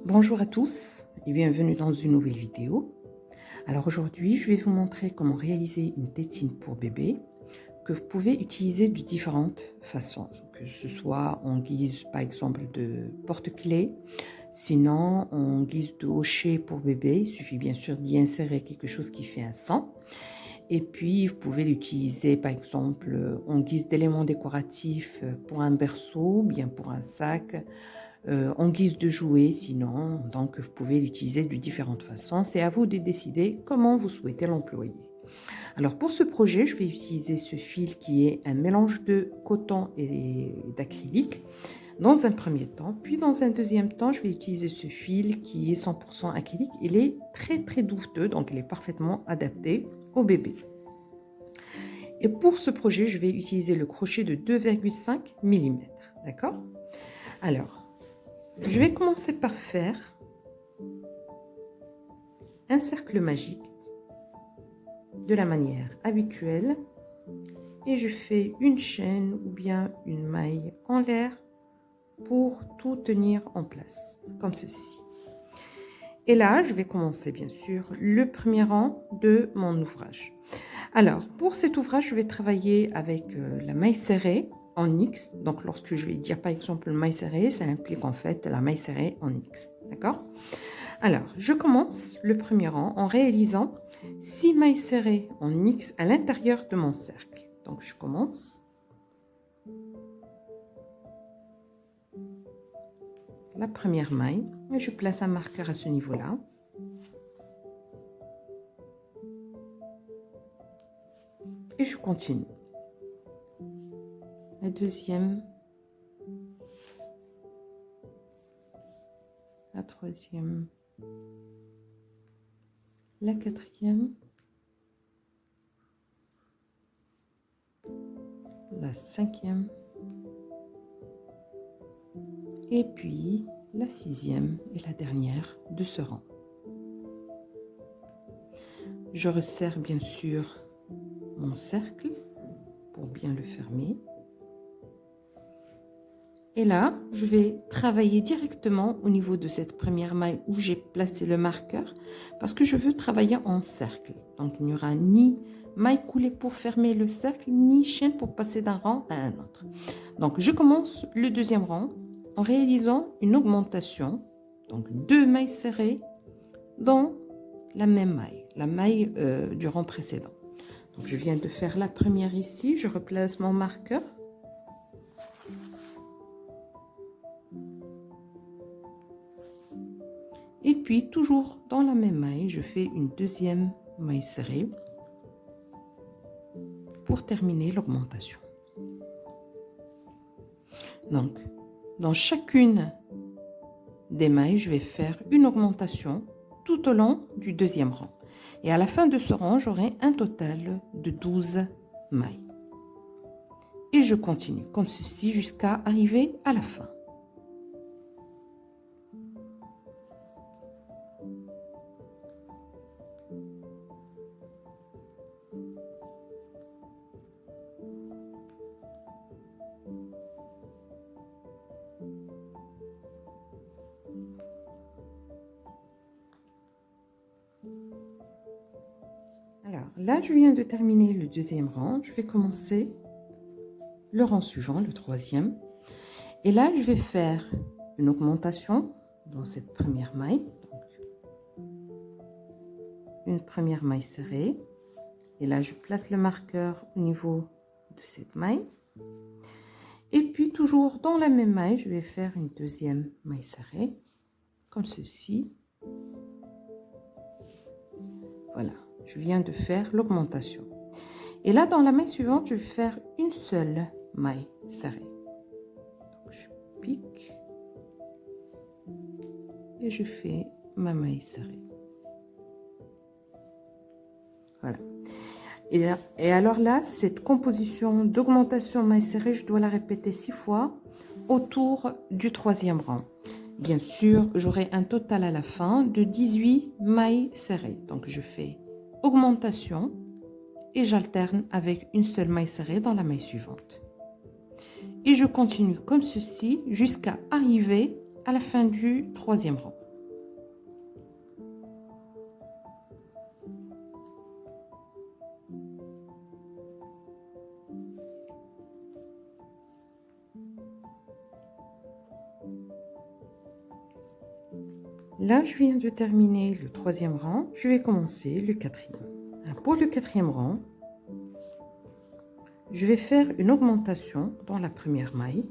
Bonjour à tous et bienvenue dans une nouvelle vidéo. Alors aujourd'hui, je vais vous montrer comment réaliser une tétine pour bébé que vous pouvez utiliser de différentes façons. Que ce soit en guise par exemple de porte-clés, sinon en guise de hochet pour bébé. Il suffit bien sûr d'y insérer quelque chose qui fait un sang. Et puis vous pouvez l'utiliser par exemple en guise d'élément décoratif pour un berceau, bien pour un sac. En guise de jouet, sinon, donc vous pouvez l'utiliser de différentes façons. C'est à vous de décider comment vous souhaitez l'employer. Alors pour ce projet, je vais utiliser ce fil qui est un mélange de coton et d'acrylique dans un premier temps. Puis dans un deuxième temps, je vais utiliser ce fil qui est 100% acrylique. Il est très douteux, donc il est parfaitement adapté au bébé. Et pour ce projet, je vais utiliser le crochet de 2,5 mm. D'accord ? Alors, je vais commencer par faire un cercle magique de la manière habituelle et je fais une chaîne ou bien une maille en l'air pour tout tenir en place, comme ceci. Et là, je vais commencer bien sûr le premier rang de mon ouvrage. Alors, pour cet ouvrage, je vais travailler avec la maille serrée en X. Donc, lorsque je vais dire par exemple maille serrée, ça implique en fait la maille serrée en X. D'accord ? Alors, je commence le premier rang en réalisant 6 mailles serrées en X à l'intérieur de mon cercle. Donc, je commence. La première maille et je place un marqueur à ce niveau-là. Et je continue. La deuxième, la troisième, la quatrième, la cinquième, et puis la sixième et la dernière de ce rang. Je resserre bien sûr mon cercle pour bien le fermer. Et là, je vais travailler directement au niveau de cette première maille où j'ai placé le marqueur parce que je veux travailler en cercle. Donc, il n'y aura ni maille coulée pour fermer le cercle, ni chaîne pour passer d'un rang à un autre. Donc, je commence le deuxième rang en réalisant une augmentation, donc 2 mailles serrées dans la même maille, la maille du rang précédent. Donc, je viens de faire la première ici, je replace mon marqueur. Et puis, toujours dans la même maille, je fais une deuxième maille serrée pour terminer l'augmentation. Donc, dans chacune des mailles, je vais faire une augmentation tout au long du deuxième rang. Et à la fin de ce rang, j'aurai un total de 12 mailles. Et je continue comme ceci jusqu'à arriver à la fin. Alors là, je viens de terminer le deuxième rang. Je vais commencer le rang suivant, le troisième. Et là, je vais faire une augmentation dans cette première maille. Donc, une première maille serrée. Et là, je place le marqueur au niveau de cette maille. Et puis, toujours dans la même maille, je vais faire une deuxième maille serrée, comme ceci. Voilà, je viens de faire l'augmentation. Et là, dans la maille suivante, je vais faire une seule maille serrée. Donc, je pique et je fais ma maille serrée. Voilà. Et alors là, cette composition d'augmentation maille serrée, je dois la répéter 6 fois autour du troisième rang. Bien sûr, j'aurai un total à la fin de 18 mailles serrées. Donc, je fais augmentation et j'alterne avec une seule maille serrée dans la maille suivante. Et je continue comme ceci jusqu'à arriver à la fin du troisième rang. Là, je viens de terminer le 3e rang. Je vais commencer le 4e. Alors, pour le 4e rang, je vais faire une augmentation dans la première maille.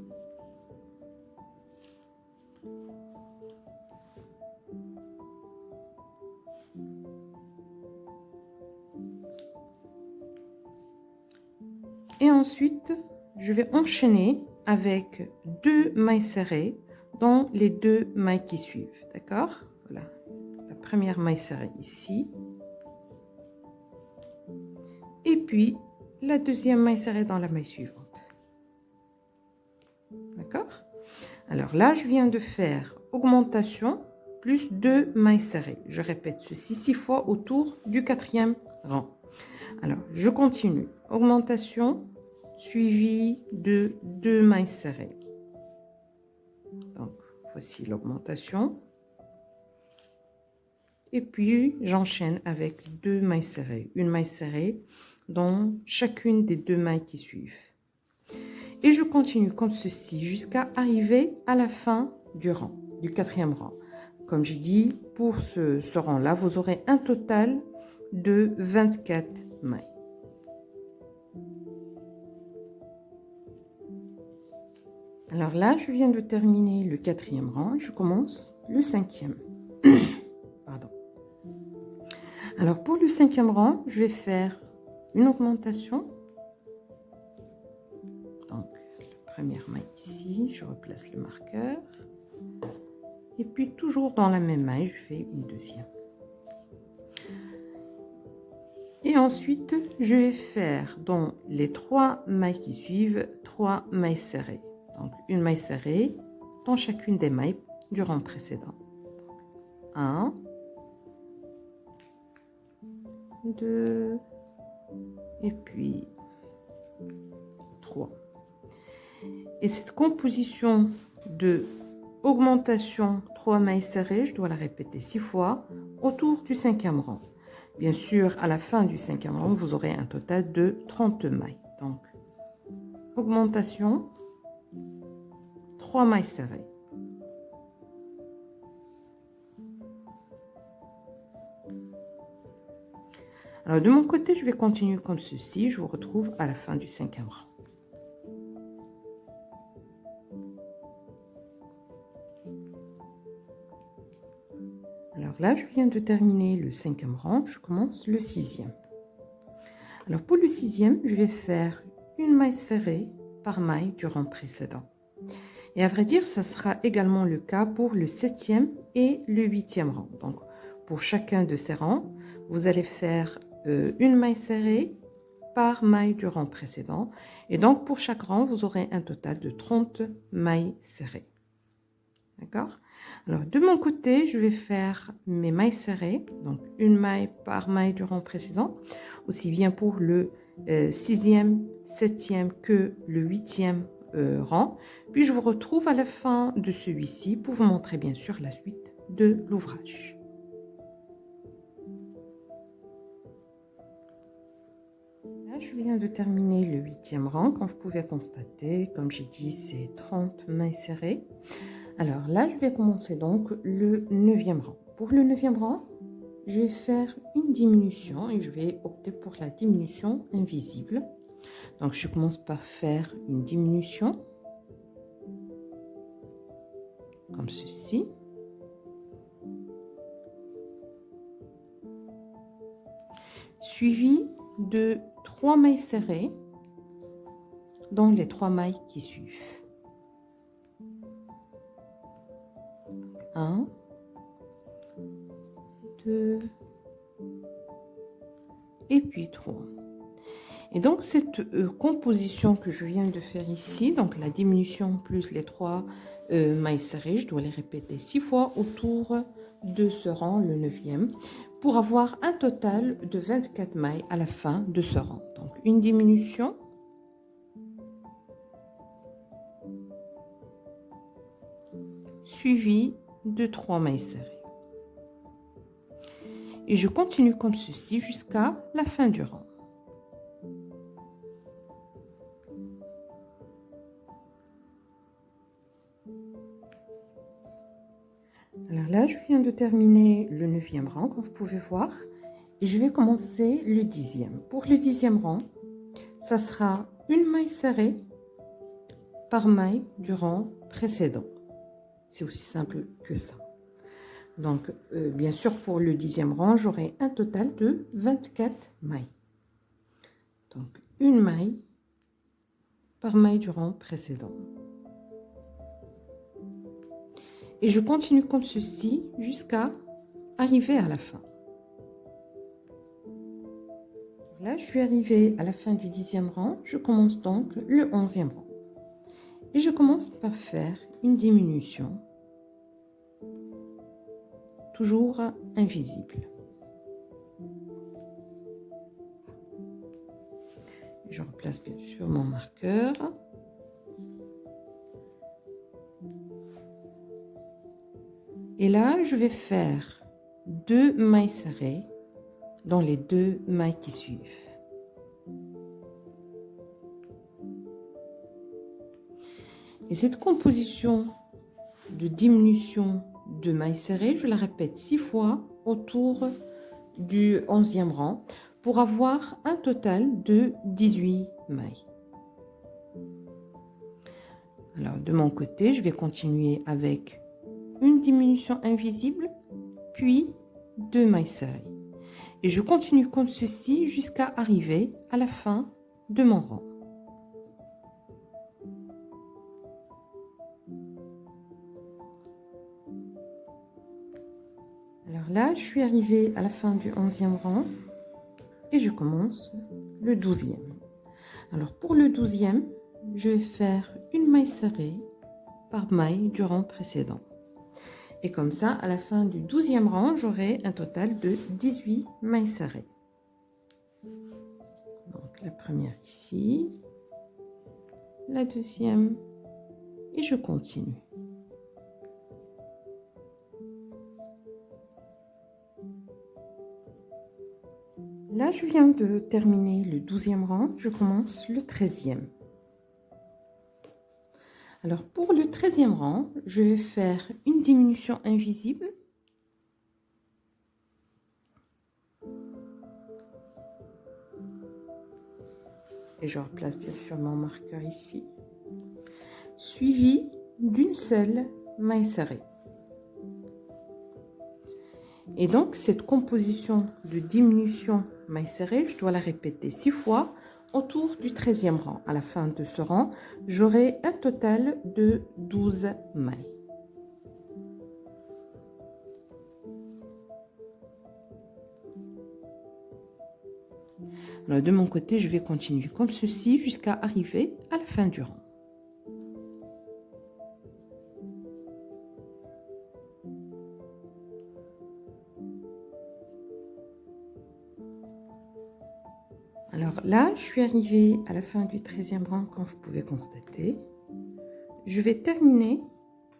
Et ensuite, je vais enchaîner avec 2 mailles serrées dans les 2 mailles qui suivent. D'accord? Voilà. La première maille serrée ici. Et puis, la deuxième maille serrée dans la maille suivante. D'accord? Alors là, je viens de faire augmentation plus 2 mailles serrées. Je répète ceci 6 fois autour du 4e rang. Alors, je continue. Augmentation suivi de 2 mailles serrées. Donc, voici l'augmentation. Et puis, j'enchaîne avec 2 mailles serrées. Une maille serrée dans chacune des 2 mailles qui suivent. Et je continue comme ceci jusqu'à arriver à la fin du rang, du 4e rang. Comme j'ai dit, pour ce rang-là, vous aurez un total de 24 mailles. Alors là, je viens de terminer le 4e rang, je commence le 5e. Pardon. Alors pour le 5e rang, je vais faire une augmentation. Donc, la première maille ici, je replace le marqueur. Et puis toujours dans la même maille, je fais une deuxième. Et ensuite, je vais faire dans les 3 mailles qui suivent, 3 mailles serrées. Donc une maille serrée dans chacune des mailles du rang précédent. 1, 2, et puis 3. Et cette composition de augmentation 3 mailles serrées, je dois la répéter 6 fois autour du 5e rang. Bien sûr, à la fin du 5e rang, vous aurez un total de 30 mailles. Donc, augmentation, 3 mailles serrées. Alors, de mon côté, je vais continuer comme ceci. Je vous retrouve à la fin du 5e rang. Alors là, je viens de terminer le 5e rang. Je commence le 6e. Alors, pour le 6e, je vais faire une maille serrée par maille du rang précédent. Et à vrai dire, ça sera également le cas pour le 7e et le 8e rang. Donc, pour chacun de ces rangs, vous allez faire une maille serrée par maille du rang précédent. Et donc, pour chaque rang, vous aurez un total de 30 mailles serrées. D'accord? Alors, de mon côté, je vais faire mes mailles serrées. Donc, une maille par maille du rang précédent. Aussi bien pour le 6e, 7e que le 8e rang. Puis je vous retrouve à la fin de celui-ci pour vous montrer bien sûr la suite de l'ouvrage. Là, je viens de terminer le 8e rang. Comme vous pouvez constater, comme j'ai dit, c'est 30 mailles serrées. Alors là, je vais commencer donc le 9e rang. Pour le 9e rang, je vais faire une diminution et je vais opter pour la diminution invisible. Donc, je commence par faire une diminution, comme ceci. Suivi de 3 mailles serrées dans les 3 mailles qui suivent. 1, 2, et puis 3. Et donc, cette composition que je viens de faire ici, donc la diminution plus les 3 mailles serrées, je dois les répéter 6 fois autour de ce rang, le 9e, pour avoir un total de 24 mailles à la fin de ce rang. Donc, une diminution, suivie de 3 mailles serrées. Et je continue comme ceci jusqu'à la fin du rang. Alors là, je viens de terminer le 9e rang, comme vous pouvez voir, et je vais commencer le 10e. Pour le 10e rang, ça sera une maille serrée par maille du rang précédent. C'est aussi simple que ça. Donc, bien sûr, pour le 10e rang, j'aurai un total de 24 mailles. Donc, une maille par maille du rang précédent. Et je continue comme ceci jusqu'à arriver à la fin. Là, je suis arrivée à la fin du 10e rang. Je commence donc le 11e rang. Et je commence par faire une diminution, toujours invisible. Je replace bien sûr mon marqueur. Et là, je vais faire 2 mailles serrées dans les 2 mailles qui suivent. Et cette composition de diminution de mailles serrées, je la répète 6 fois autour du 11e rang pour avoir un total de 18 mailles. Alors, de mon côté, je vais continuer avec une diminution invisible, puis 2 mailles serrées. Et je continue comme ceci jusqu'à arriver à la fin de mon rang. Alors là, je suis arrivée à la fin du 11e rang et je commence le 12e. Alors pour le 12e, je vais faire une maille serrée par maille du rang précédent. Et comme ça, à la fin du 12e rang, j'aurai un total de 18 mailles serrées. Donc la première ici, la deuxième, et je continue. Là, je viens de terminer le 12e rang, je commence le 13e. Alors, pour le 13e rang, je vais faire une diminution invisible. Et je replace bien sûr mon marqueur ici. Suivi d'une seule maille serrée. Et donc, cette composition de diminution maille serrée, je dois la répéter 6 fois autour du 13e rang. À la fin de ce rang, j'aurai un total de 12 mailles. Alors, de mon côté, je vais continuer comme ceci jusqu'à arriver à la fin du rang. Alors là, je suis arrivée à la fin du 13e rang, comme vous pouvez constater. Je vais terminer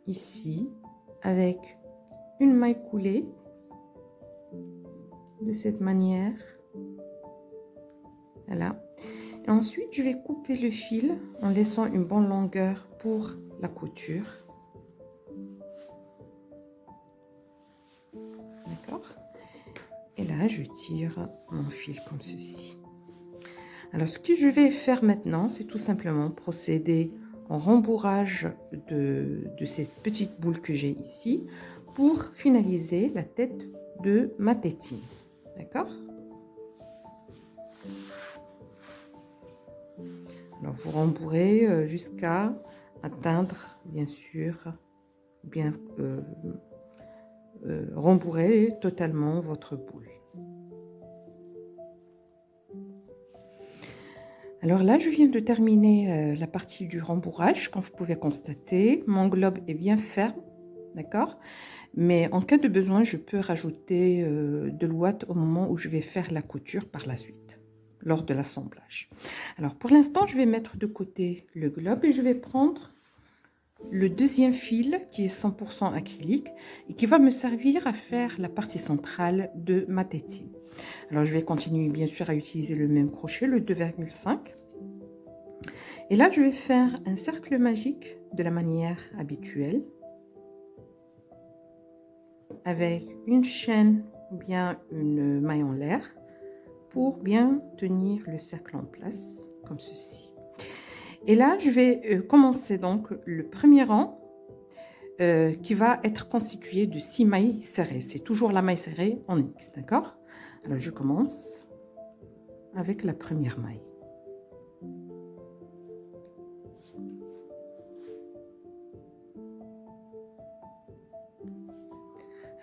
ici avec une maille coulée de cette manière. Voilà. Et ensuite, je vais couper le fil en laissant une bonne longueur pour la couture. D'accord? Et là, je tire mon fil comme ceci. Alors, ce que je vais faire maintenant, c'est tout simplement procéder en rembourrage de cette petite boule que j'ai ici pour finaliser la tête de ma tétine. D'accord? Alors, vous rembourrez jusqu'à atteindre, bien sûr, rembourrer totalement votre boule. Alors là, je viens de terminer la partie du rembourrage. Comme vous pouvez constater, mon globe est bien ferme, d'accord? Mais en cas de besoin, je peux rajouter de l'ouate au moment où je vais faire la couture par la suite, lors de l'assemblage. Alors pour l'instant, je vais mettre de côté le globe et je vais prendre le deuxième fil qui est 100% acrylique et qui va me servir à faire la partie centrale de ma tétine. Alors je vais continuer bien sûr à utiliser le même crochet, le 2,5. Et là je vais faire un cercle magique de la manière habituelle. avec une chaîne ou bien une maille en l'air pour bien tenir le cercle en place, comme ceci. Et là, je vais commencer donc le premier rang qui va être constitué de 6 mailles serrées. C'est toujours la maille serrée en X, d'accord? Alors, je commence avec la première maille.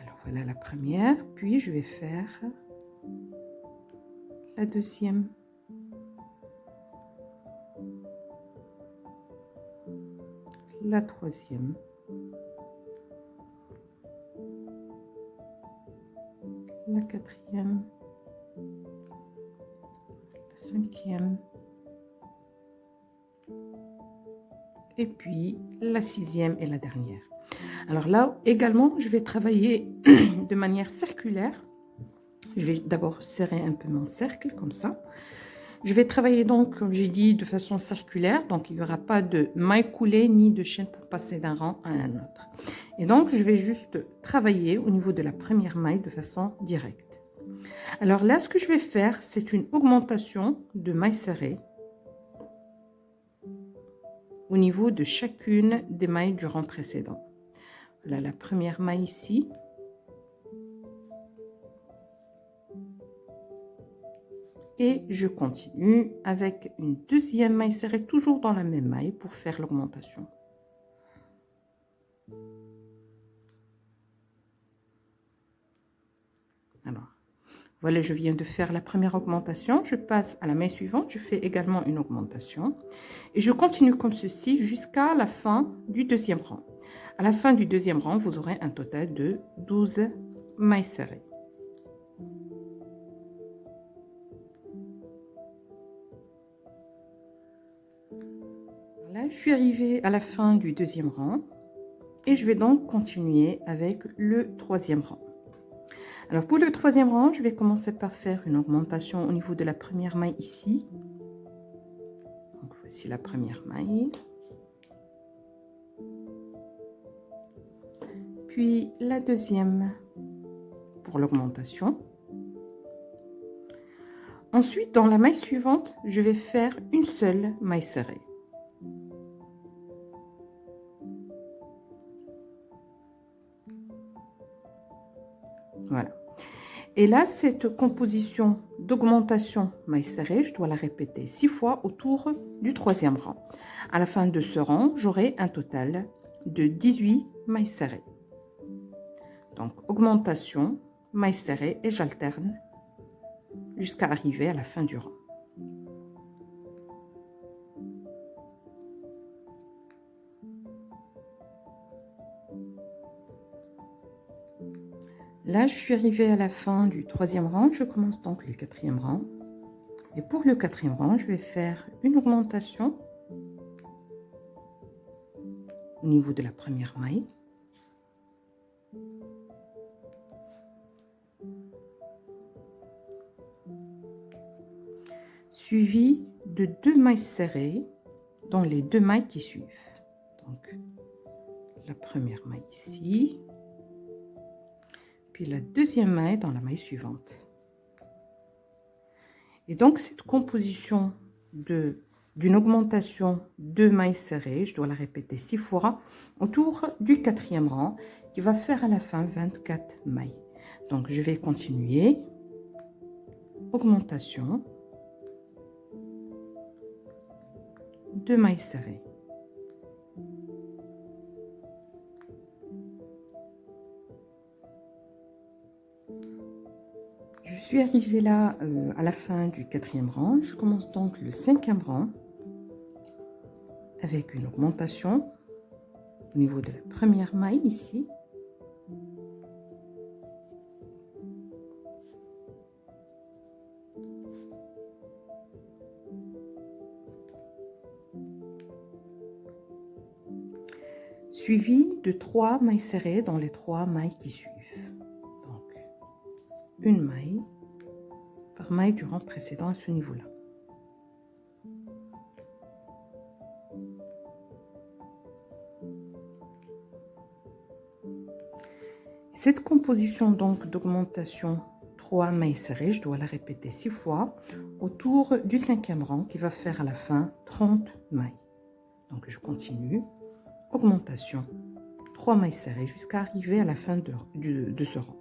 Alors, voilà la première, puis je vais faire la deuxième. La troisième. La quatrième. La cinquième. Et puis la sixième et la dernière. Alors là également, je vais travailler de manière circulaire. Je vais d'abord serrer un peu mon cercle comme ça. Je vais travailler donc, comme j'ai dit, de façon circulaire. Donc, il n'y aura pas de maille coulée ni de chaîne pour passer d'un rang à un autre. Et donc, je vais juste travailler au niveau de la première maille de façon directe. Alors là, ce que je vais faire, c'est une augmentation de mailles serrées au niveau de chacune des mailles du rang précédent. Voilà la première maille ici. Et je continue avec une deuxième maille serrée, toujours dans la même maille pour faire l'augmentation. Alors, voilà, je viens de faire la première augmentation. Je passe à la maille suivante, je fais également une augmentation. Et je continue comme ceci jusqu'à la fin du deuxième rang. À la fin du deuxième rang, vous aurez un total de 12 mailles serrées. Là, je suis arrivée à la fin du deuxième rang et je vais donc continuer avec le troisième rang. Alors pour le troisième rang, je vais commencer par faire une augmentation au niveau de la première maille ici. Donc voici la première maille. Puis la deuxième pour l'augmentation. Ensuite, dans la maille suivante, je vais faire une seule maille serrée. Voilà. Et là, cette composition d'augmentation maille serrée, je dois la répéter 6 fois autour du troisième rang. À la fin de ce rang, j'aurai un total de 18 mailles serrées. Donc, augmentation, maille serrée et j'alterne jusqu'à arriver à la fin du rang. Là, je suis arrivée à la fin du troisième rang. Je commence donc le quatrième rang. Et pour le quatrième rang, je vais faire une augmentation au niveau de la première maille. Suivi de 2 mailles serrées dans les 2 mailles qui suivent. Donc, la première maille ici. Puis la deuxième maille dans la maille suivante. Et donc cette composition d'une augmentation de mailles serrées, je dois la répéter 6 fois autour du quatrième rang qui va faire à la fin 24 mailles. Donc je vais continuer, augmentation, 2 mailles serrées. Je suis arrivée là à la fin du quatrième rang. Je commence donc le cinquième rang avec une augmentation au niveau de la première maille ici. Suivi de 3 mailles serrées dans les 3 mailles qui suivent. Donc, une maille par maille du rang précédent à ce niveau-là. Cette composition donc d'augmentation 3 mailles serrées, je dois la répéter 6 fois autour du 5e rang qui va faire à la fin 30 mailles. Donc je continue, augmentation 3 mailles serrées jusqu'à arriver à la fin de ce rang.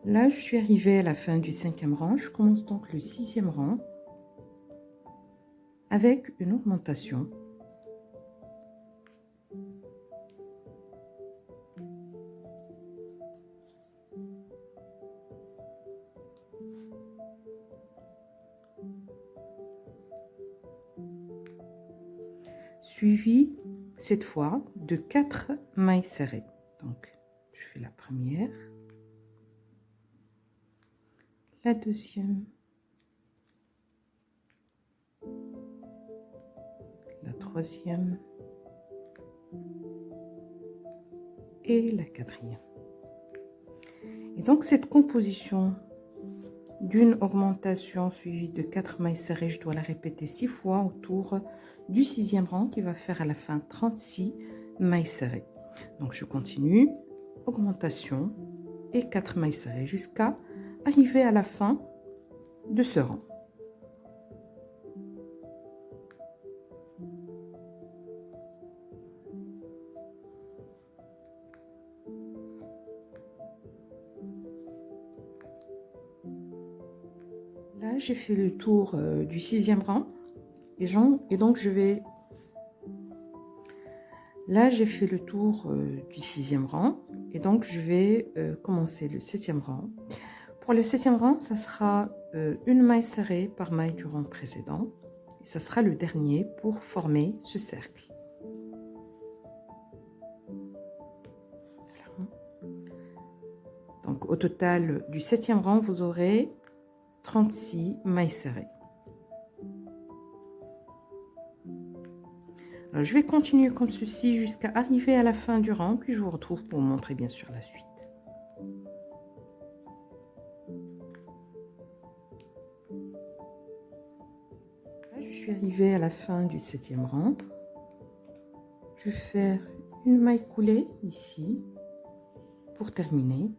Là, je suis arrivée à la fin du 5e rang. Je commence donc le 6e rang avec une augmentation. Suivi cette fois de 4 mailles serrées. Donc, je fais la première, la deuxième, la troisième et la quatrième. Et donc cette composition d'une augmentation suivie de 4 mailles serrées, je dois la répéter 6 fois autour du 6e rang qui va faire à la fin 36 mailles serrées. Donc je continue, augmentation et 4 mailles serrées jusqu'à arriver à la fin de ce rang. Là, j'ai fait le tour du 6e rang et donc je vais... Là, j'ai fait le tour du 6e rang et donc je vais commencer le 7e rang. Pour le 7e rang, ça sera une maille serrée par maille du rang précédent. Et ça sera le dernier pour former ce cercle. Voilà. Donc au total du 7e rang, vous aurez 36 mailles serrées. Alors, je vais continuer comme ceci jusqu'à arriver à la fin du rang, puis je vous retrouve pour vous montrer bien sûr la suite. Là, je suis arrivée à la fin du 7e rang. Je vais faire une maille coulée ici pour terminer.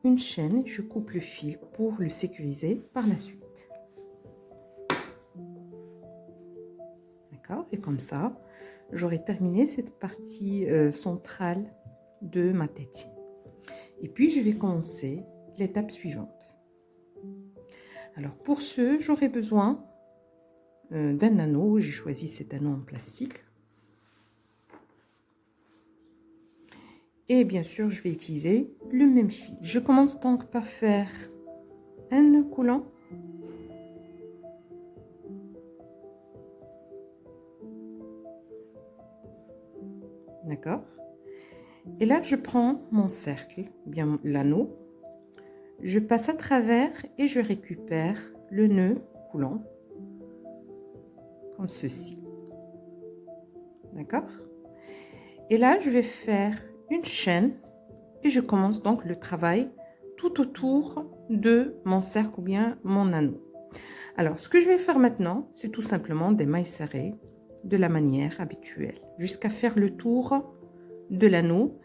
Une chaîne, je coupe le fil pour le sécuriser par la suite. D'accord? Et comme ça, j'aurai terminé cette partie centrale de ma tétine. Et puis, je vais commencer l'étape suivante. Alors, pour ce, j'aurai besoin d'un anneau. J'ai choisi cet anneau en plastique. Et bien sûr, je vais utiliser le même fil. Je commence donc par faire un nœud coulant. D'accord? Et là, je prends mon cercle, bien l'anneau. Je passe à travers et je récupère le nœud coulant. Comme ceci. D'accord? Et là, je vais faire une chaîne et je commence donc le travail tout autour de mon cercle ou bien mon anneau. Alors, ce que je vais faire maintenant, c'est tout simplement des mailles serrées de la manière habituelle jusqu'à faire le tour de l'anneau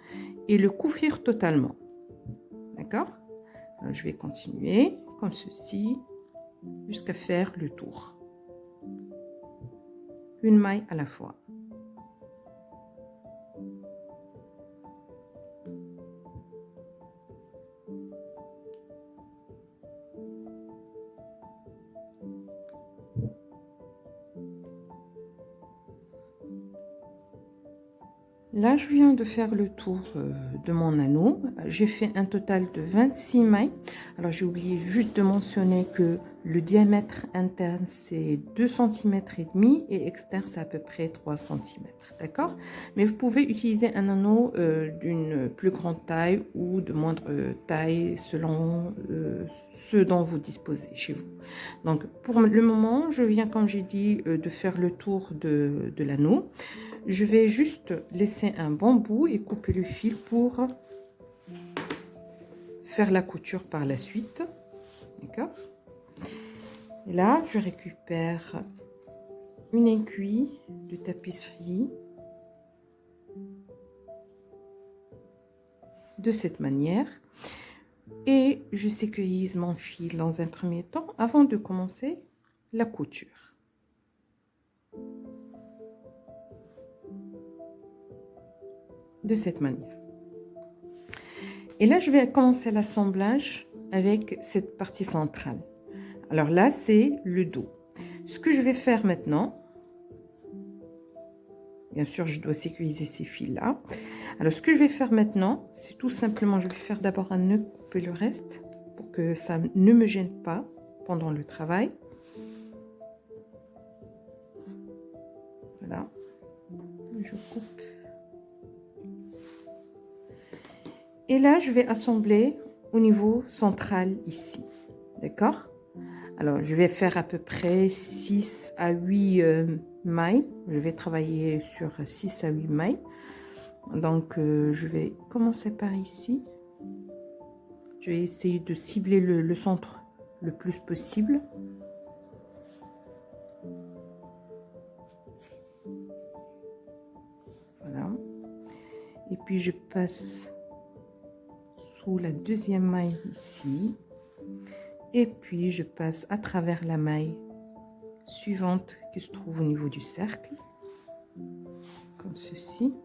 et le couvrir totalement. D'accord? Je vais continuer comme ceci jusqu'à faire le tour. Une maille à la fois. Là, je viens de faire le tour de mon anneau. J'ai fait un total de 26 mailles. Alors, j'ai oublié juste de mentionner que le diamètre interne, c'est 2,5 cm et externe, c'est à peu près 3 cm. D'accord? Mais vous pouvez utiliser un anneau d'une plus grande taille ou de moindre taille selon ce dont vous disposez chez vous. Donc, pour le moment, je viens, comme j'ai dit, de faire le tour de l'anneau. Je vais juste laisser un bon bout et couper le fil pour faire la couture par la suite. D'accord? Et là, je récupère une aiguille de tapisserie de cette manière et je sécurise mon fil dans un premier temps avant de commencer la couture. De cette manière. Et là, je vais commencer l'assemblage avec cette partie centrale. Alors là, c'est le dos. Ce que je vais faire maintenant, bien sûr, je dois sécuriser ces fils-là. Alors, ce que je vais faire maintenant, c'est tout simplement, je vais faire d'abord un nœud, couper le reste pour que ça ne me gêne pas pendant le travail. Voilà. Je coupe. Et là, je vais assembler au niveau central ici. D'accord? Alors, je vais faire à peu près 6 à 8 mailles. Je vais travailler sur 6 à 8 mailles. Donc, je vais commencer par ici. Je vais essayer de cibler le centre le plus possible. Voilà. Et puis, je passe sous la deuxième maille ici. Et puis, je passe à travers la maille suivante qui se trouve au niveau du cercle. Comme ceci.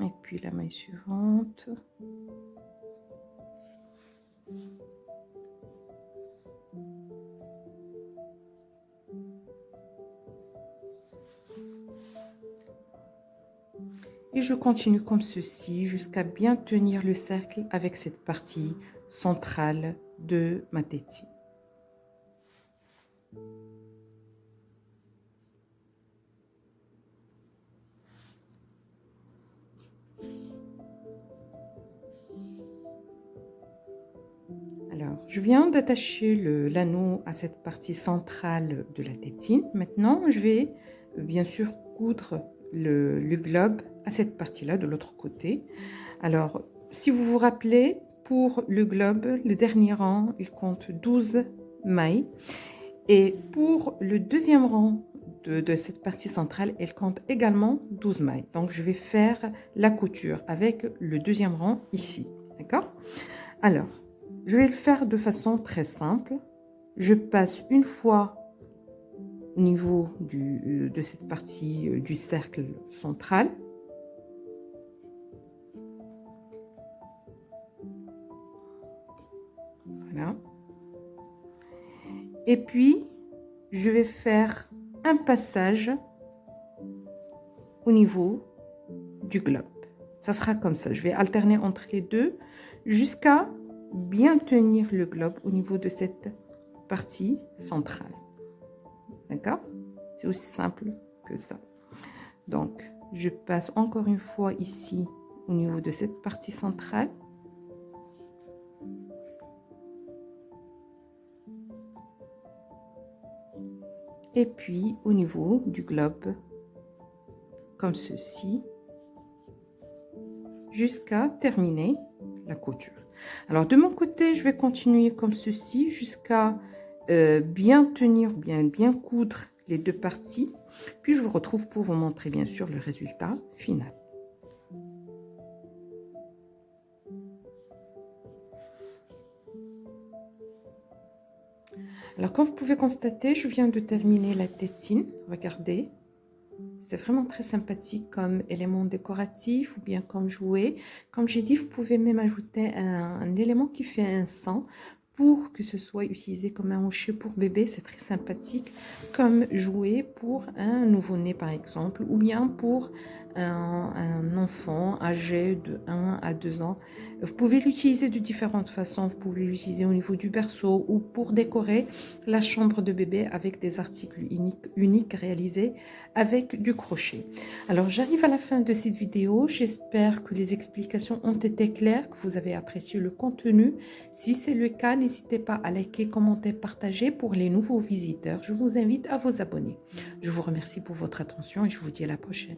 Et puis la maille suivante. Et je continue comme ceci jusqu'à bien tenir le cercle avec cette partie centrale de ma tétine. Alors, je viens d'attacher l'anneau à cette partie centrale de la tétine. Maintenant, je vais bien sûr coudre le globe à cette partie-là de l'autre côté. Alors, si vous vous rappelez, pour le globe, le dernier rang, il compte 12 mailles. Et pour le deuxième rang de cette partie centrale, elle compte également 12 mailles. Donc, je vais faire la couture avec le deuxième rang ici. D'accord? Alors, je vais le faire de façon très simple. Je passe une fois au niveau de cette partie du cercle central. Voilà. Et puis, je vais faire un passage au niveau du globe. Ça sera comme ça. Je vais alterner entre les deux jusqu'à bien tenir le globe au niveau de cette partie centrale. D'accord? C'est aussi simple que ça. Donc, je passe encore une fois ici au niveau de cette partie centrale. Et puis au niveau du globe, comme ceci, jusqu'à terminer la couture. Alors de mon côté, je vais continuer comme ceci jusqu'à bien tenir, bien coudre les deux parties. Puis je vous retrouve pour vous montrer bien sûr le résultat final. Alors comme vous pouvez constater, je viens de terminer la tétine. Regardez. C'est vraiment très sympathique comme élément décoratif ou bien comme jouet. Comme j'ai dit, vous pouvez même ajouter un élément qui fait un sang pour que ce soit utilisé comme un hochet pour bébé. C'est très sympathique comme jouet pour un nouveau-né par exemple ou bien pour un enfant âgé de 1 à 2 ans. Vous pouvez l'utiliser de différentes façons. Vous pouvez l'utiliser au niveau du berceau ou pour décorer la chambre de bébé avec des articles uniques réalisés avec du crochet. Alors, j'arrive à la fin de cette vidéo. J'espère que les explications ont été claires, que vous avez apprécié le contenu. Si c'est le cas, n'hésitez pas à liker, commenter, partager. Pour les nouveaux visiteurs, je vous invite à vous abonner. Je vous remercie pour votre attention et je vous dis à la prochaine.